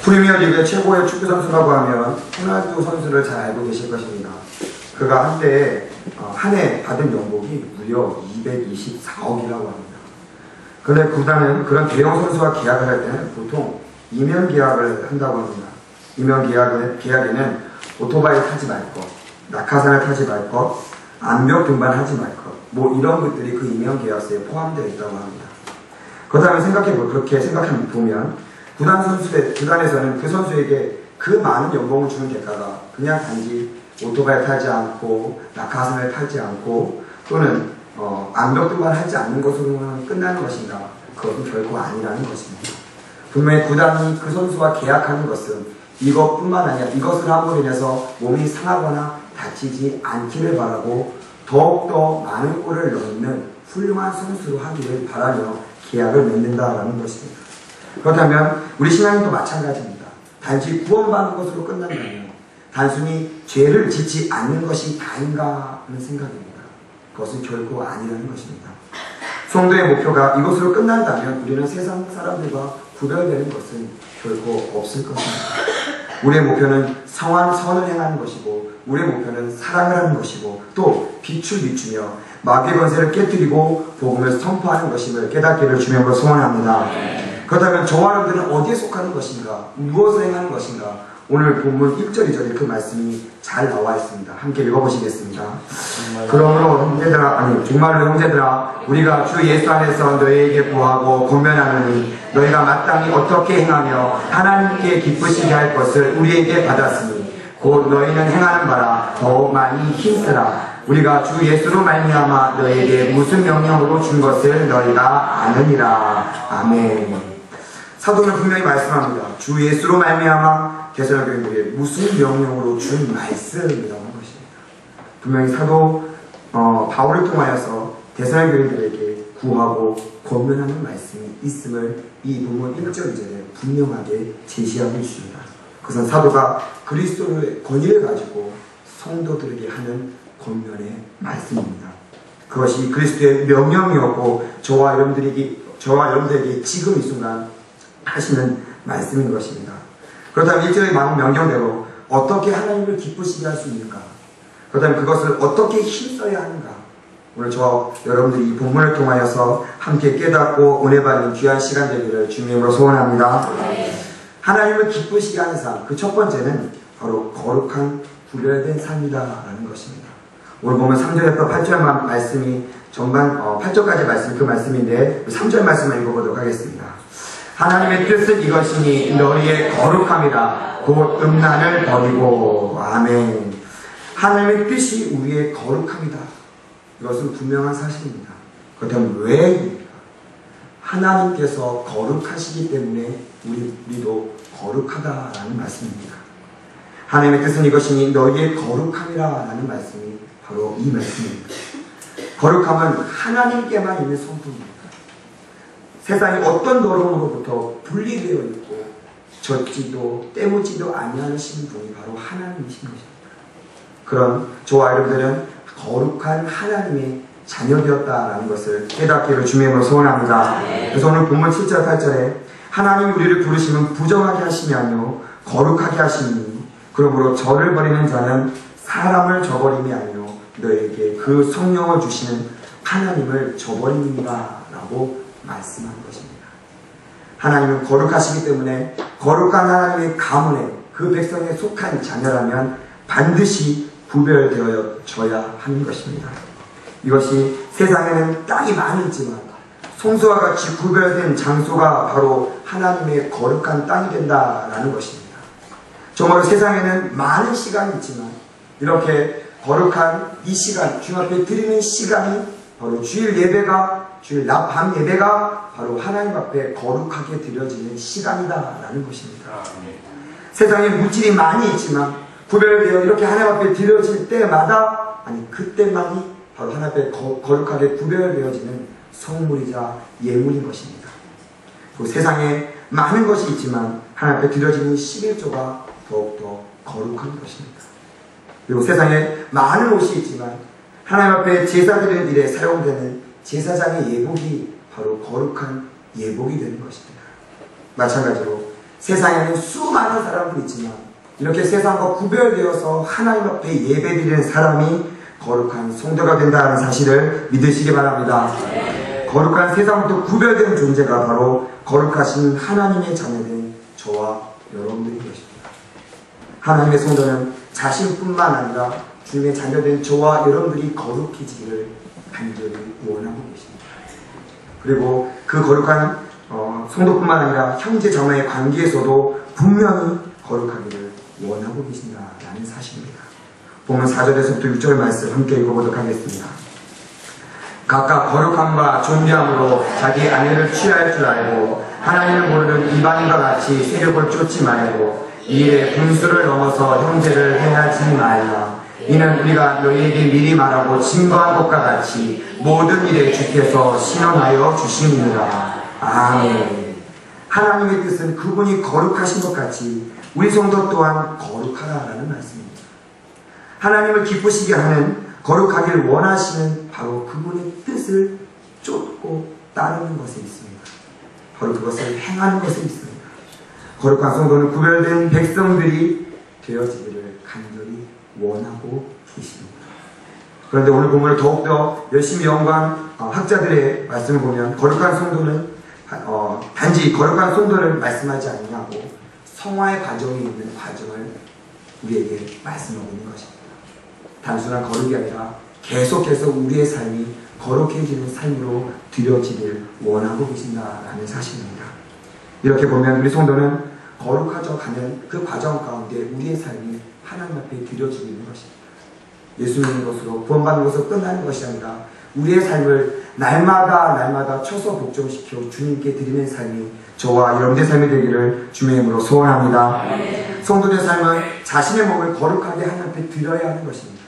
프리미어리그의 최고의 축구 선수라고 하면 호날두 선수를 잘 알고 계실 것입니다. 그가 한때 한 해 받은 연봉이 무려 224억이라고 합니다. 그런데 구단은 그런 대형 선수와 계약을 할 때는 보통 이면 계약을 한다고 합니다. 이면 계약에는 오토바이 타지 말 것, 낙하산을 타지 말 것, 암벽 등반하지 말 것, 뭐 이런 것들이 그 이면 계약서에 포함되어 있다고 합니다. 그렇다면 그렇게 생각해보면 구단에서는 그 선수에게 그 많은 연봉을 주는 대가가 그냥 단지 오토바이 타지 않고 낙하산을 타지 않고 또는 암벽 등반을 하지 않는 것으로만 끝나는 것인가? 그것은 결코 아니라는 것입니다. 분명히 구단이 그 선수와 계약하는 것은 이것뿐만 아니라 이것을 함으로 인해서 몸이 상하거나 다치지 않기를 바라고 더욱더 많은 골을 넣는 훌륭한 선수로 하기를 바라며 계약을 맺는다라는 것입니다. 그렇다면 우리 신앙도 마찬가지입니다. 단지 구원받는 것으로 끝난다면 단순히 죄를 짓지 않는 것이 다인가 하는 생각입니다. 그것은 결코 아니라는 것입니다. 성도의 목표가 이것으로 끝난다면 우리는 세상 사람들과 구별되는 것은 결코 없을 것입니다. 우리의 목표는 선을 행하는 것이고 우리의 목표는 사랑을 하는 것이고 또 빛을 비추며 마귀의 권세를 깨뜨리고 복음을 선포하는 것임을 깨닫기를 주님으로 소원합니다. 그렇다면 저와 여러분들은 어디에 속하는 것인가? 무엇을 행하는 것인가? 오늘 본문 1절, 2절에 그 말씀이 잘 나와 있습니다. 함께 읽어보시겠습니다. 그러므로 정말로 형제들아 우리가 주 예수 안에서 너희에게 구하고 권면하노니 너희가 마땅히 어떻게 행하며 하나님께 기쁘시게 할 것을 우리에게 받았으니 곧 너희는 행하는 바라 더욱 많이 힘쓰라. 우리가 주 예수로 말미암아 너희에게 무슨 명령으로 준 것을 너희가 아느니라. 아멘. 사도는 분명히 말씀합니다. 주 예수로 말미암아 데살로니가 교인들에게 무슨 명령으로 준 말씀이라고 하는 것입니다. 분명히 사도 바울을 통하여서 데살로니가 교인들에게 구하고 권면하는 말씀이 있음을 이 본문 1절 2절에 분명하게 제시하고 있습니다. 그것은 사도가 그리스도의 권위를 가지고 성도들에게 하는 권면의 말씀입니다. 그것이 그리스도의 명령이었고 저와 여러분들에게 지금 이 순간 하시는 말씀인 것입니다. 그렇다면 1절의 명령대로 어떻게 하나님을 기쁘시게 할 수 있는가? 그렇다면 그것을 어떻게 힘써야 하는가? 오늘 저와 여러분들이 이 본문을 통하여서 함께 깨닫고 은혜 받는 귀한 시간 되기를 주님으로 소원합니다. 하나님을 기쁘시게 하는 삶, 그 첫 번째는 바로 거룩한 구별된 삶이다라는 것입니다. 오늘 보면 3절에서 8절 말씀이 전반 8절까지 말씀 그 말씀인데 3절 말씀을 읽어보도록 하겠습니다. 하나님의 뜻은 이것이니 너희의 거룩함이라 곧 음란을 버리고. 아멘. 하나님의 뜻이 우리의 거룩함이다. 이것은 분명한 사실입니다. 그렇다면 왜입니까? 하나님께서 거룩하시기 때문에 우리도 거룩하다라는 말씀입니다. 하나님의 뜻은 이것이니 너희의 거룩함이라는 말씀이 바로 이 말씀입니다. 거룩함은 하나님께만 있는 성품입니다. 세상이 어떤 더러움으로부터 분리되어 있고 젖지도 때묻지도 아니하신 분이 바로 하나님이신 것입니다. 그런 저와 여러분들은 거룩한 하나님의 자녀되었다라는 것을 깨닫기를 주님으로 소원합니다. 그래서 오늘 본문 7절 8절에 하나님이 우리를 부르시면 부정하게 하심이 아니요 거룩하게 하시니 그러므로 저를 버리는 자는 사람을 저버림이 아니요 너에게 그 성령을 주시는 하나님을 저버립니다 라고 말씀한 것입니다. 하나님은 거룩하시기 때문에 거룩한 하나님의 가문에 그 백성에 속한 자녀라면 반드시 구별되어져야 하는 것입니다. 이것이 세상에는 땅이 많이 있지만 송수와 같이 구별된 장소가 바로 하나님의 거룩한 땅이 된다라는 것입니다. 정말 세상에는 많은 시간이 있지만 이렇게 거룩한 이 시간, 주님 앞에 드리는 시간이 바로 주일 밤 예배가 바로 하나님 앞에 거룩하게 드려지는 시간이다라는 것입니다. 세상에 물질이 많이 있지만 구별되어 이렇게 하나님 앞에 드려질 때마다 그때만이 바로 하나님 앞에 거룩하게 구별되어지는 성물이자 예물인 것입니다. 그리고 세상에 많은 것이 있지만 하나님 앞에 드려지는 11조가 더욱더 거룩한 것입니다. 그리고 세상에 많은 옷이 있지만 하나님 앞에 제사 드리는 일에 사용되는 제사장의 예복이 바로 거룩한 예복이 되는 것입니다. 마찬가지로 세상에는 수많은 사람들이 있지만 이렇게 세상과 구별되어서 하나님 앞에 예배드리는 사람이 거룩한 성도가 된다는 사실을 믿으시기 바랍니다. 거룩한 세상부터 구별된 존재가 바로 거룩하신 하나님의 자녀된 저와 여러분들인 것입니다. 하나님의 성도는 자신뿐만 아니라 주님의 자녀된 저와 여러분들이 거룩해지기를 간절히 원하고 계십니다. 그리고 그 거룩한 성도뿐만 아니라 형제 자매의 관계에서도 분명히 거룩하기를 원하고 계신다라는 사실입니다. 보면 4절에서부터 6절 말씀 함께 읽어보도록 하겠습니다. 각각 거룩함과 존귀함으로 자기 아내를 취할 줄 알고 하나님을 모르는 이방인과 같이 세력을 쫓지 말고 이 일에 분수를 넘어서 형제를 해하지 말라. 이는 우리가 너희에게 미리 말하고 증거한 것과 같이 모든 일에 주께서 신원하여 주시느니라. 아멘. 하나님의 뜻은 그분이 거룩하신 것 같이 우리 성도 또한 거룩하라라는 말씀입니다. 하나님을 기쁘시게 하는 거룩하기를 원하시는 바로 그분의 뜻을 쫓고 따르는 것에 있습니다. 바로 그것을 행하는 것에 있습니다. 거룩한 성도는 구별된 백성들이 되어지기를 간절히 원하고 계십니다. 그런데 오늘 본문을 더욱더 열심히 연구한 학자들의 말씀을 보면 거룩한 성도는 단지 거룩한 성도를 말씀하지 않냐고 성화의 과정이 있는 과정을 우리에게 말씀하고 있는 것입니다. 단순한 거룩이 아니라 계속해서 우리의 삶이 거룩해지는 삶으로 드려지길 원하고 계신다라는 사실입니다. 이렇게 보면 우리 성도는 거룩해져 가는 그 과정 가운데 우리의 삶이 하나님 앞에 드려지고 있는 것입니다. 예수 믿는 것으로 구원받는 것으로 끝나는 것이 아니라 우리의 삶을 날마다 쳐서 복종시켜 주님께 드리는 삶이 저와 여러분의 삶이 되기를 주님의 이름으로 소원합니다. 성도들의 삶은 자신의 몸을 거룩하게 하나님 앞에 드려야 하는 것입니다.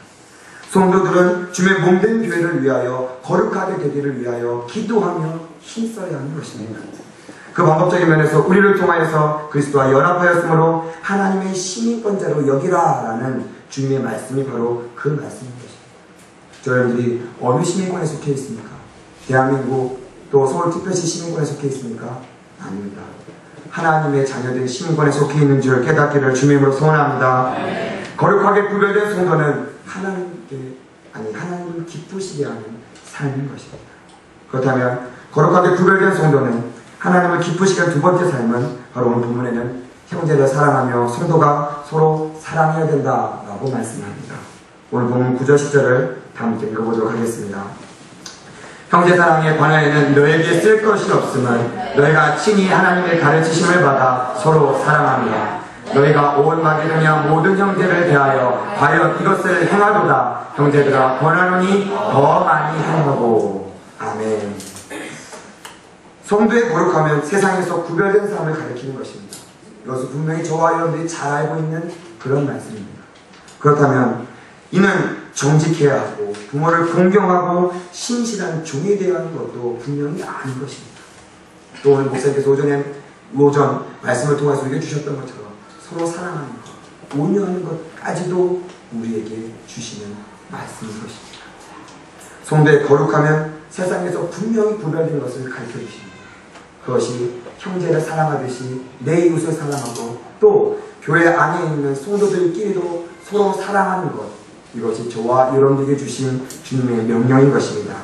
성도들은 주님의 몸된 교회를 위하여 거룩하게 되기를 위하여 기도하며 힘써야 하는 것입니다. 그 방법적인 면에서 우리를 통하여서 그리스도와 연합하였으므로 하나님의 시민권자로 여기라라는 주님의 말씀이 바로 그 말씀인 것입니다. 저희들이 어느 시민권에 속해 있습니까? 대한민국 또 서울특별시 시민권에 속해 있습니까? 아닙니다. 하나님의 자녀된 시민권에 속해 있는 줄 깨닫기를 주님으로 소원합니다. 거룩하게 구별된 성도는 하나님을 기쁘시게 하는 삶인 것입니다. 그렇다면 거룩하게 구별된 성도는 하나님을 기쁘시게 하는 두 번째 삶은 바로 오늘 본문에는 형제를 사랑하며 성도가 서로 사랑해야 된다라고 말씀합니다. 오늘 본문 9절 10절을 함께 읽어보도록 하겠습니다. 형제 사랑에 관하여는 너에게 쓸 것이 없음은 너희가 친히 하나님의 가르치심을 받아 서로 사랑하며 너희가 온 마게도냐 모든 형제를 대하여 과연 이것을 행하도다. 형제들아 권하노니 더 많이 행하고. 아멘. 성도의 거룩함은 세상에서 구별된 삶을 가리키는 것입니다. 이것은 분명히 저와 여러분들이 잘 알고 있는 그런 말씀입니다. 그렇다면 이는 정직해야 하고 부모를 공경하고 신실한 종이 되어야 하는 것도 분명히 아닌 것입니다. 또 오늘 목사님께서 오전 말씀을 통해서 우리에게 주셨던 것처럼 서로 사랑하는 것, 온유하는 것까지도 우리에게 주시는 말씀인 것입니다. 성도의 거룩함은 세상에서 분명히 구별된 것을 가르쳐 주십니다. 그것이 형제를 사랑하듯이 내 이웃을 사랑하고 또 교회 안에 있는 성도들끼리도 서로 사랑하는 것, 이것이 저와 여러분들에게 주신 주님의 명령인 것입니다.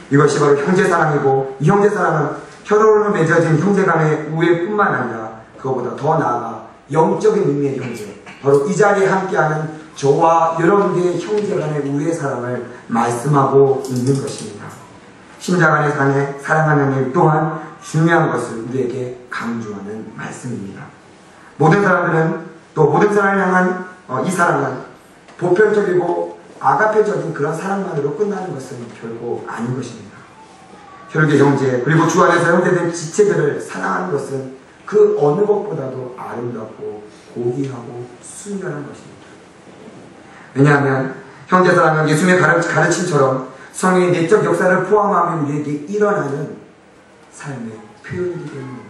이것이 바로 형제 사랑이고 이 형제 사랑은 혈연으로 맺어진 형제 간의 우애뿐만 아니라 그것보다 더 나아가 영적인 의미의 형제, 바로 이 자리에 함께하는 저와 여러분들의 형제 간의 우애의 사랑을 말씀하고 있는 것입니다. 신자 간의 사랑하는 일 또한 중요한 것을 우리에게 강조하는 말씀입니다. 모든 사람들은 또 모든 사람을 향한 이 사랑은 보편적이고 아가페적인 그런 사랑만으로 끝나는 것은 결코 아닌 것입니다. 혈계 형제 그리고 주 안에서 형제된 지체들을 사랑하는 것은 그 어느 것보다도 아름답고 고귀하고 순결한 것입니다. 왜냐하면 형제 사랑은 예수님의 가르침처럼 성령의 내적 역사를 포함하면 우리에게 일어나는 삶의 표현이기 때문입니다.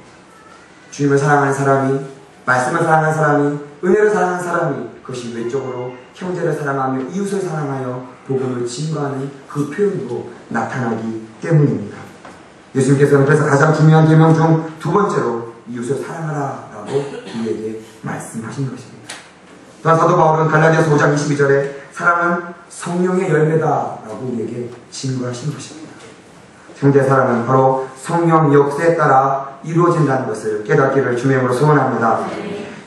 주님을 사랑하는 사람이, 말씀을 사랑하는 사람이, 은혜를 사랑하는 사람이 그것이 외적으로 형제를 사랑하며 이웃을 사랑하여 복음을 증거하는 그 표현으로 나타나기 때문입니다. 예수님께서는 그래서 가장 중요한 계명 중 두 번째로 이웃을 사랑하라 라고 우리에게 말씀하신 것입니다. 또한 사도 바울은 갈라디아서 5장 22절에 사랑은 성령의 열매다라고 우리에게 증거하신 것입니다. 형제 사랑은 바로 성령 역사에 따라 이루어진다는 것을 깨닫기를 주의 이름으로 소원합니다.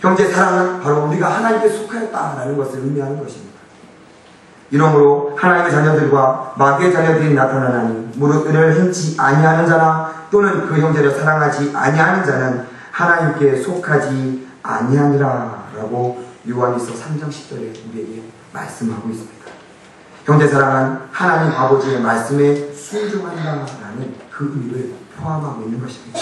형제 사랑은 바로 우리가 하나님께 속하였다라는 것을 의미하는 것입니다. 이러므로 하나님의 자녀들과 마귀의 자녀들이 나타나나니 무릇 의를 행치 아니하는 자나 또는 그 형제를 사랑하지 아니하는 자는 하나님께 속하지 아니하니라 라고 요한일서 3장 10절에 우리에게 말씀하고 있습니다. 형제 사랑은 하나님 아버지의 말씀에 순종한다라는 그 의미를 포함하고 있는 것입니다.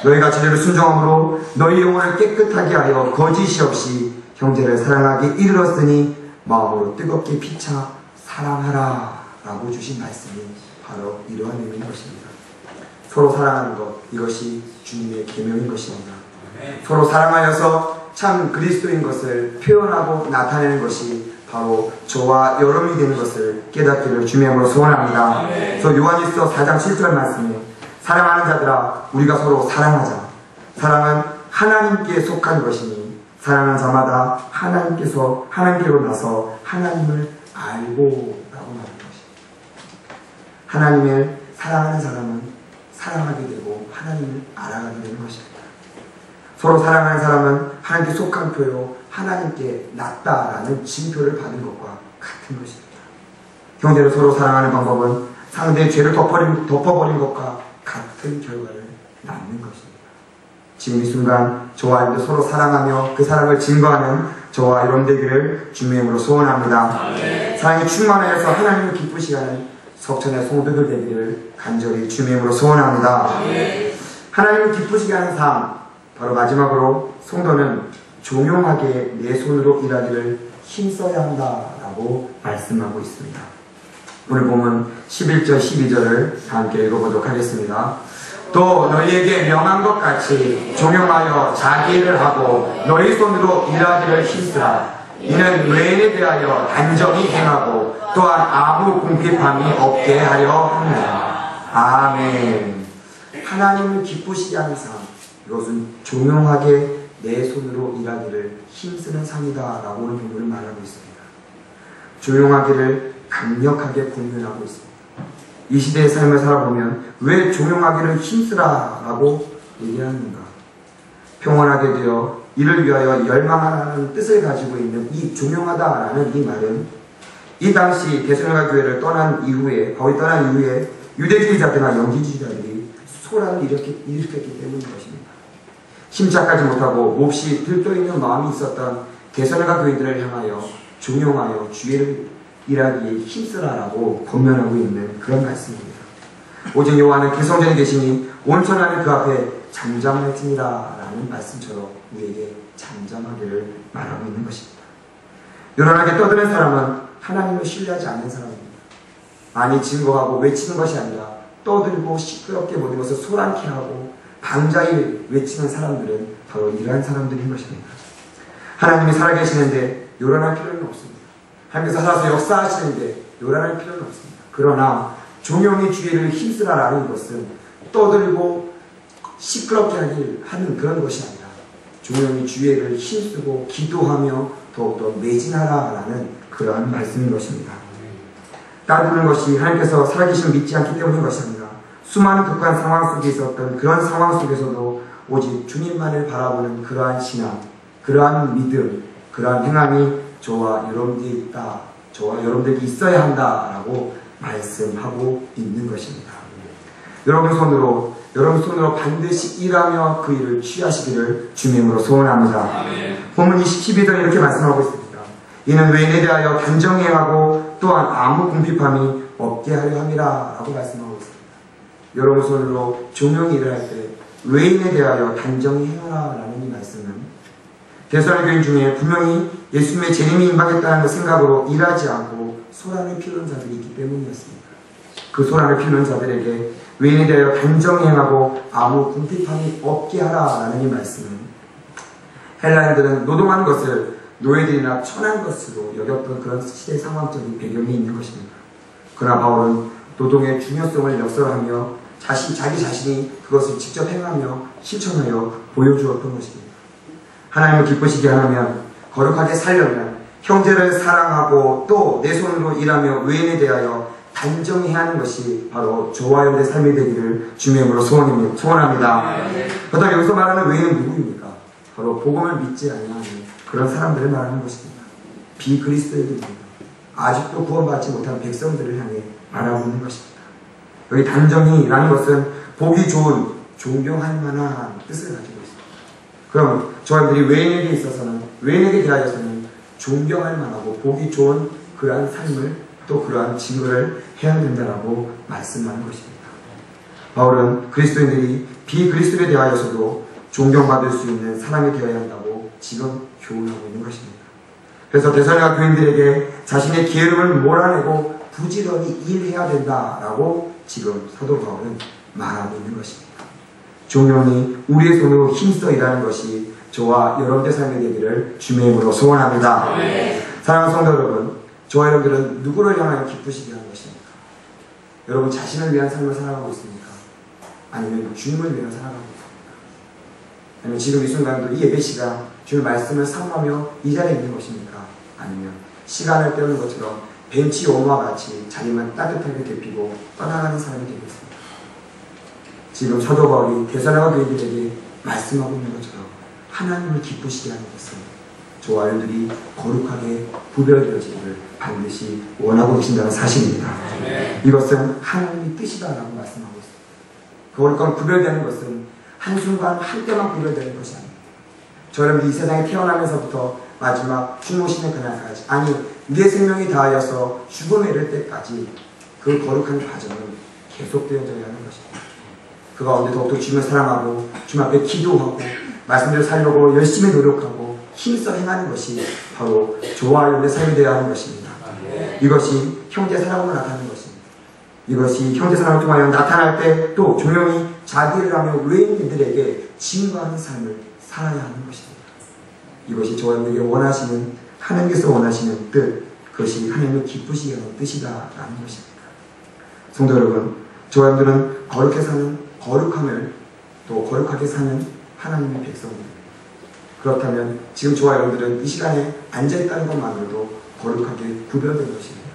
너희가 제대로 순종함으로 너희 영혼을 깨끗하게 하여 거짓이 없이 형제를 사랑하기 이르렀으니 마음으로 뜨겁게 피차 사랑하라 라고 주신 말씀이 바로 이러한 의미인 것입니다. 서로 사랑하는 것, 이것이 주님의 계명인 것입니다. 서로 사랑하여서 참 그리스도인 것을 표현하고 나타내는 것이 바로 저와 여러분이 되는 것을 깨닫기를 주의 이름으로 소원합니다. 그래서 요한일서 4장 7절 말씀에 사랑하는 자들아 우리가 서로 사랑하자. 사랑은 하나님께 속한 것이니 사랑하는 자마다 하나님께로 나서 하나님을 알고 라고 말하는 것입니다. 하나님을 사랑하는 사람은 사랑하게 되고 하나님을 알아가게 되는 것입니다. 서로 사랑하는 사람은 하나님께 속한 표요 하나님께 낫다라는 징표를 받은 것과 같은 것입니다. 형제를 서로 사랑하는 방법은 상대의 죄를 덮어버린 것과 같은 결과를 낳는 것입니다. 지금 이 순간 저와 여러분들 서로 사랑하며 그 사랑을 증거하는 저와 여러분 되기를 주님의 이름으로 소원합니다. 사랑이 충만하여서 하나님을 기쁘시게 하는 석천의 성도들 되기를 간절히 주님의 이름으로 소원합니다. 하나님을 기쁘시게 하는 삶, 바로 마지막으로 성도는 종용하게 내 손으로 일하기를 힘써야 한다라고 말씀하고 있습니다. 오늘 보면 11절 12절을 함께 읽어보도록 하겠습니다. 또 너희에게 명한 것 같이 종용하여 자기 일을 하고 너희 손으로 일하기를 힘쓰라. 이는 외인에 대하여 단정히 행하고 또한 아무 궁핍함이 없게 하려 합니다. 아멘. 하나님을 기쁘시게 하는 삶, 이것은 종용하게 내 손으로 일하기를 힘쓰는 삶이다 라고 오늘 본문을 말하고 있습니다. 조용하기를 강력하게 권면하고 있습니다. 이 시대의 삶을 살아보면 왜 조용하기를 힘쓰라 라고 얘기하는가? 평온하게 되어 이를 위하여 열망하라는 뜻을 가지고 있는 이 조용하다라는 이 말은 이 당시 데살로니가 교회를 떠난 이후에 유대주의자들과 영지주의자들이 소란을 일으켰기 때문인 것입니다. 침착하지 못하고 몹시 들떠있는 마음이 있었던 데살로니가 교인들을 향하여 종용하여 주의를 일하기에 힘쓰라라고 권면하고 있는 그런 말씀입니다. 오직 여호와는 그 성전에 계시니 온천하는 그 앞에 잠잠할지니라 라는 말씀처럼 우리에게 잠잠하기를 말하고 있는 것입니다. 요란하게 떠드는 사람은 하나님을 신뢰하지 않는 사람입니다. 많이 증거하고 외치는 것이 아니라 떠들고 시끄럽게 모든 것을 소란케 하고 방자히 외치는 사람들은 바로 이러한 사람들인 것입니다. 하나님이 살아계시는데 요란할 필요는 없습니다. 하나님께서 살아서 역사하시는데 요란할 필요는 없습니다. 그러나 종용의 주의를 힘쓰라라는 것은 떠들고 시끄럽게 하는 그런 것이 아니라 종용의 주의를 힘쓰고 기도하며 더욱더 매진하라라는 그러한 말씀인 것입니다. 따르는 것이 하나님께서 살아계심을 믿지 않기 때문인 것이 아니라 수많은 극한 상황 속에 있었던 그런 상황 속에서도 오직 주님만을 바라보는 그러한 신앙, 그러한 믿음, 그러한 행함이 저와 여러분들이 있다, 저와 여러분들이 있어야 한다라고 말씀하고 있는 것입니다. 여러분 손으로 반드시 일하며 그 일을 취하시기를 주님으로 소원합니다. 본문 12절에 이렇게 말씀하고 있습니다. 이는 외인에 대하여 단정히 행하고 또한 아무 궁핍함이 없게 하려 함이라 라고 말씀하고 있습니다. 여러분 손으로 종용히 일을 할 때 외인에 대하여 단정히 행하라 라는 이 말씀은 데살로니가 교인 중에 분명히 예수님의 재림이 임박했다는 생각으로 일하지 않고 소란을 피우는 자들이 있기 때문이었습니다. 그 소란을 피우는 자들에게 외인에 대하여 단정히 행하고 아무 궁핍함이 없게 하라라는 이 말씀은 헬라인들은 노동하는 것을 노예들이나 천한 것으로 여겼던 그런 시대 상황적인 배경이 있는 것입니다. 그러나 바울은 노동의 중요성을 역설하며 자기 자신이 그것을 직접 행하며 실천하여 보여주었던 것입니다. 하나님을 기쁘시게 하려면, 거룩하게 살려면 형제를 사랑하고 또 내 손으로 일하며 외인에 대하여 단정해야 하는 것이 바로 저와 여러분의 삶이 되기를 주님의 이름으로 소원합니다. 그렇다면 여기서 말하는 외인은 누구입니까? 바로 복음을 믿지 않는 그런 사람들을 말하는 것입니다. 비그리스도인들입니다. 아직도 구원받지 못한 백성들을 향해 말하고 있는 것입니다. 여기 단정히라는 것은 보기 좋은, 존경할 만한 뜻을 가지고 있습니다. 그럼 저희들이 외인에게 있어서는, 외인에게 대하여서는 존경할 만하고 보기 좋은 그러한 삶을, 또 그러한 증거를 해야 된다라고 말씀하는 것입니다. 바울은 그리스도인들이 비그리스도에 대하여서도 존경받을 수 있는 사람이 되어야 한다고 지금 교훈하고 있는 것입니다. 그래서 데살로니가 교인들에게 자신의 게으름을 몰아내고 부지런히 일해야 된다라고 지금 사도 바울은 말하고 있는 것입니다. 종용이 우리의 손으로 힘써 일하는 것이 저와 여러분의 삶이 되기를 주님의 이름으로 소원합니다. 사랑하는 성도 여러분, 저와 여러분들은 누구를 향하여 기쁘시게 하는 것입니까? 여러분 자신을 위한 삶을 살아가고 있습니까? 아니면 주님을 위한 살아가고 있습니까? 아니면 지금 이 순간도 이 예배 시간 주의 말씀을 사모하며 이 자리에 있는 것입니까? 아니면 시간을 때우는 것처럼 벤치 오마와 같이 자리만 따뜻하게 데피고 떠나가는 사람이 되겠습니다. 지금 사도 바울이 데살로니가 교인들에게 말씀하고 있는 것처럼 하나님을 기쁘시게 하는 것은 저와 여러분들이 거룩하게 구별되어지기를 반드시 원하고 계신다는 사실입니다. 이것은 하나님의 뜻이다라고 말씀하고 있습니다. 거룩한 구별되는 것은 한순간 한때만 구별되는 것이 아닙니다. 저 여러분이 이 세상에 태어나면서부터 마지막 죽으시는 그날까지, 아니 내 생명이 다하여서 죽음에 이를 때까지 그 거룩한 과정은 계속되어져야 하는 것입니다. 그 가운데 더욱더 주님을 사랑하고 주님 앞에 기도하고 말씀대로 살려고 열심히 노력하고 힘써 행하는 것이 바로 저와 여러분의 삶이 되어야 하는 것입니다. 이것이 형제 사랑으로 나타나는 것입니다. 이것이 형제 사랑을 통하여 나타날 때 또 조용히 자기를 하며 외인들에게 증거하는 삶을 살아야 하는 것입니다. 이것이 저와 여러분에게 원하시는, 하나님께서 원하시는 뜻, 그것이 하나님을 기쁘시게 하는 뜻이다라는 것입니다. 성도 여러분, 저와 여러분들은 거룩하게 사는, 거룩함을 또 거룩하게 사는 하나님의 백성입니다. 그렇다면 지금 저와 여러분들은 이 시간에 앉아있다는 것만으로도 거룩하게 구별된 것입니다.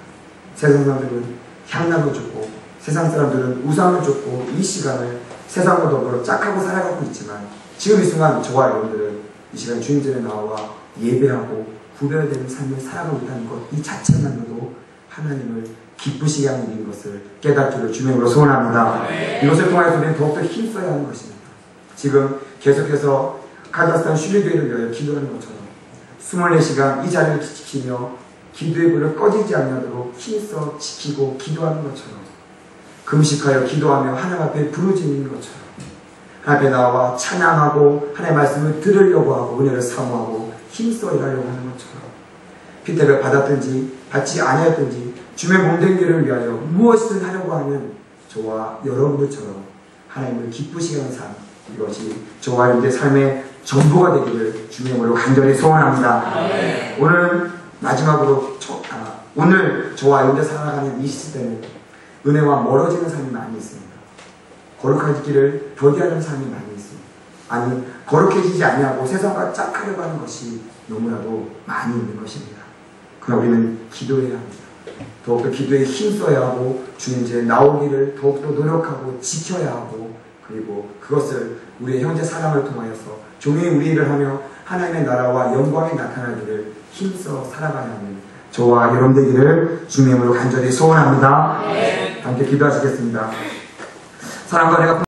세상 사람들은 향락을 쫓고 세상 사람들은 우상을 쫓고 이 시간을 세상과 더불어 짝하고 살아가고 있지만 지금 이 순간 저와 여러분들은 이 시간 주님 전에 나와 예배하고 구별되는 삶을 살아가고 있다는 것, 이 자체만으로도 하나님을 기쁘시게 하는 일인 것을 깨닫기를 주님으로 소원합니다. 이것을 통해서 우리는 더욱더 힘써야 하는 것입니다. 지금 계속해서 카자흐스탄 슐리교회를 위하여 기도하는 것처럼 24시간 이 자리를 지키며 기도의 불을 꺼지지 않도록 힘써 지키고 기도하는 것처럼 금식하여 기도하며 하나님 앞에 부르짖는 것처럼 하나님 앞에 나와 찬양하고 하나님의 말씀을 들으려고 하고 은혜를 사모하고 힘써 일하려고 하는 것처럼 피대를 받았든지 받지 아니했든지 주의 몸된 길을 위하여 무엇이든 하려고 하는 저와 여러분들처럼 하나님을 기쁘시게 하는 삶, 이것이 저와 여러분들의 삶의 전부가 되기를 주님의 이름으로 간절히 소원합니다. 오늘 마지막으로 오늘 저와 여러분들 살아가는 이 시대는 은혜와 멀어지는 삶이 많이 있습니다. 거룩해지기를 더디하는 삶이 많이 있습니다. 아니 거룩해지지 아니하고 세상과 짝하려고 하는 것이 너무나도 많이 있는 것입니다. 그러나 우리는 기도해야 합니다. 더욱더 기도에 힘써야 하고 주님께 나오기를 더욱더 노력하고 지켜야 하고, 그리고 그것을 우리의 형제 사랑을 통하여서 종이 우리 일을 하며 하나님의 나라와 영광이 나타나기를 힘써 살아가야 하는 저와 여러분 되기를 주님의 이름으로 간절히 소원합니다. 함께 기도하시겠습니다. 사랑과 내가